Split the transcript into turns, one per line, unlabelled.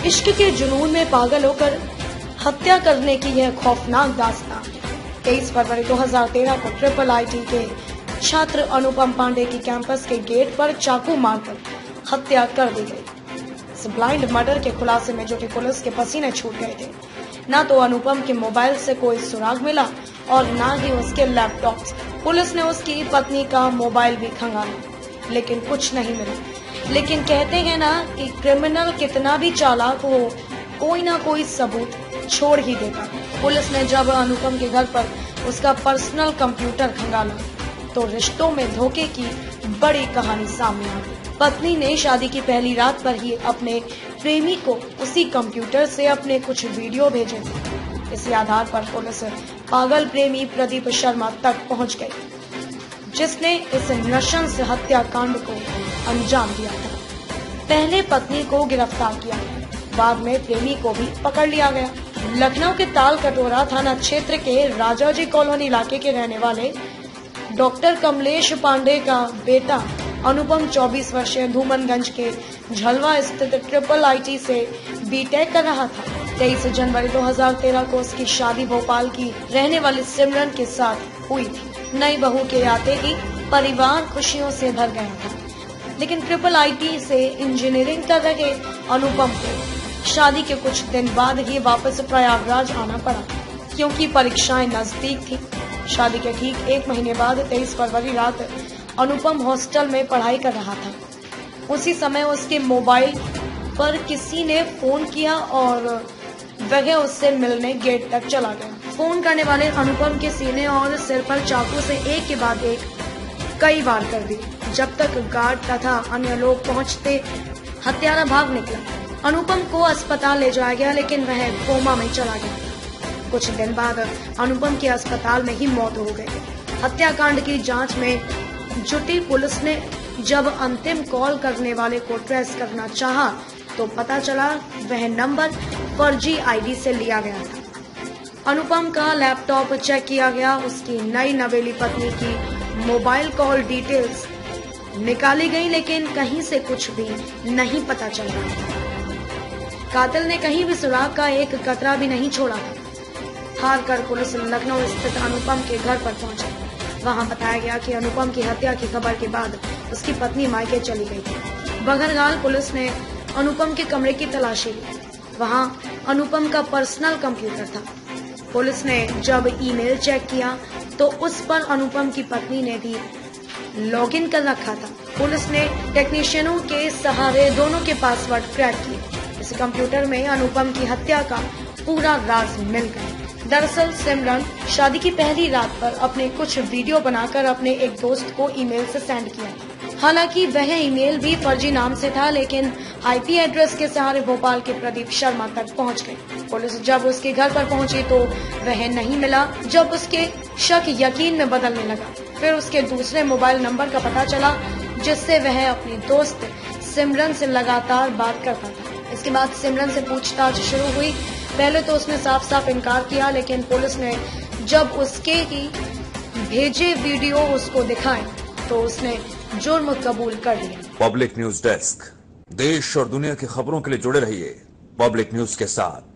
इश्क के जुनून में पागल होकर हत्या करने की यह खौफनाक दास्तान। 23 फरवरी 2013 को ट्रिपल आईटी के छात्र अनुपम पांडे की कैंपस के गेट पर चाकू मारकर हत्या कर दी गई। इस ब्लाइंड मर्डर के खुलासे में जुटी पुलिस के पसीने छूट गए थे। न तो अनुपम के मोबाइल से कोई सुराग मिला और न ही उसके लैपटॉप। पुलिस ने उसकी पत्नी का मोबाइल भी खंगाला, लेकिन कुछ नहीं मिला। लेकिन कहते हैं ना कि क्रिमिनल कितना भी चालाक हो, कोई ना कोई सबूत छोड़ ही देता। पुलिस ने जब अनुपम के घर पर उसका पर्सनल कंप्यूटर खंगाला तो रिश्तों में धोखे की बड़ी कहानी सामने आ गई। पत्नी ने शादी की पहली रात पर ही अपने प्रेमी को उसी कंप्यूटर से अपने कुछ वीडियो भेजे थे। इसी आधार पर पुलिस पागल प्रेमी प्रदीप शर्मा तक पहुंच गई, जिसने इस नृशंस हत्याकांड को अंजाम दिया था। पहले पत्नी को गिरफ्तार किया, बाद में प्रेमी को भी पकड़ लिया गया। लखनऊ के ताल कटोरा थाना क्षेत्र के राजाजी कॉलोनी इलाके के रहने वाले डॉक्टर कमलेश पांडे का बेटा अनुपम 24 वर्षीय धूमनगंज के झलवा स्थित ट्रिपल आईटी से बीटेक कर रहा था। 23 जनवरी 2013 को उसकी शादी भोपाल की रहने वाली सिमरन के साथ हुई थी। नई बहू के आते ही परिवार खुशियों से भर गया था, लेकिन ट्रिपल आईटी से इंजीनियरिंग कर रहे अनुपम को शादी के कुछ दिन बाद ही वापस प्रयागराज आना पड़ा, क्योंकि परीक्षाएं नजदीक थी। शादी के ठीक एक महीने बाद 23 फरवरी रात अनुपम हॉस्टल में पढ़ाई कर रहा था। उसी समय उसके मोबाइल पर किसी ने फोन किया और वह उससे मिलने गेट तक चला गया। फोन करने वाले अनुपम के सीने और सिर पर चाकू से एक के बाद एक कई बार कर दी। जब तक गार्ड तथा अन्य लोग पहुंचते हत्यारा भाग निकला। अनुपम को अस्पताल ले जाया गया, लेकिन वह कोमा में चला गया। कुछ दिन बाद अनुपम की अस्पताल में ही मौत हो गई। हत्याकांड की जांच में जुटी पुलिस ने जब अंतिम कॉल करने वाले को ट्रेस करना चाहा तो पता चला वह नंबर फर्जी आईडी से लिया गया था। अनुपम का लैपटॉप चेक किया गया, उसकी नई नवेली पत्नी की मोबाइल कॉल डिटेल्स निकाली गई, लेकिन कहीं से कुछ भी नहीं पता चल रहा था। कातिल ने कहीं भी सुराग का एक कतरा भी नहीं छोड़ा था। हार कर पुलिस लखनऊ स्थित अनुपम के घर पर पहुंची। वहां बताया गया कि अनुपम की हत्या की खबर के बाद उसकी पत्नी मायके चली गई थी। बगरगाल पुलिस ने अनुपम के कमरे की तलाशी ली। वहां अनुपम का पर्सनल कंप्यूटर था। पुलिस ने जब ईमेल चेक किया तो उस पर अनुपम की पत्नी ने भी लॉगिन कर रखा था। पुलिस ने टेक्नीशियनों के सहारे दोनों के पासवर्ड क्रैक किए। इस कंप्यूटर में अनुपम की हत्या का पूरा राज मिल गया। दरअसल सिमरन शादी की पहली रात पर अपने कुछ वीडियो बनाकर अपने एक दोस्त को ईमेल से सेंड किया। हालांकि वह ईमेल भी फर्जी नाम से था, लेकिन आईपी एड्रेस के सहारे भोपाल के प्रदीप शर्मा तक पहुंच गई। पुलिस जब उसके घर पर पहुंची तो वह नहीं मिला। जब उसके शक यकीन में बदलने लगा, फिर उसके दूसरे मोबाइल नंबर का पता चला, जिससे वह अपनी दोस्त सिमरन से लगातार बात करता था। इसके बाद सिमरन से पूछताछ शुरू हुई। पहले तो उसने साफ साफ इनकार किया, लेकिन पुलिस ने जब उसके ही भेजे वीडियो उसको दिखाए तो उसने जुर्म कबूल कर लिया।
पब्लिक न्यूज डेस्क, देश और दुनिया की खबरों के लिए जुड़े रहिए पब्लिक न्यूज के साथ।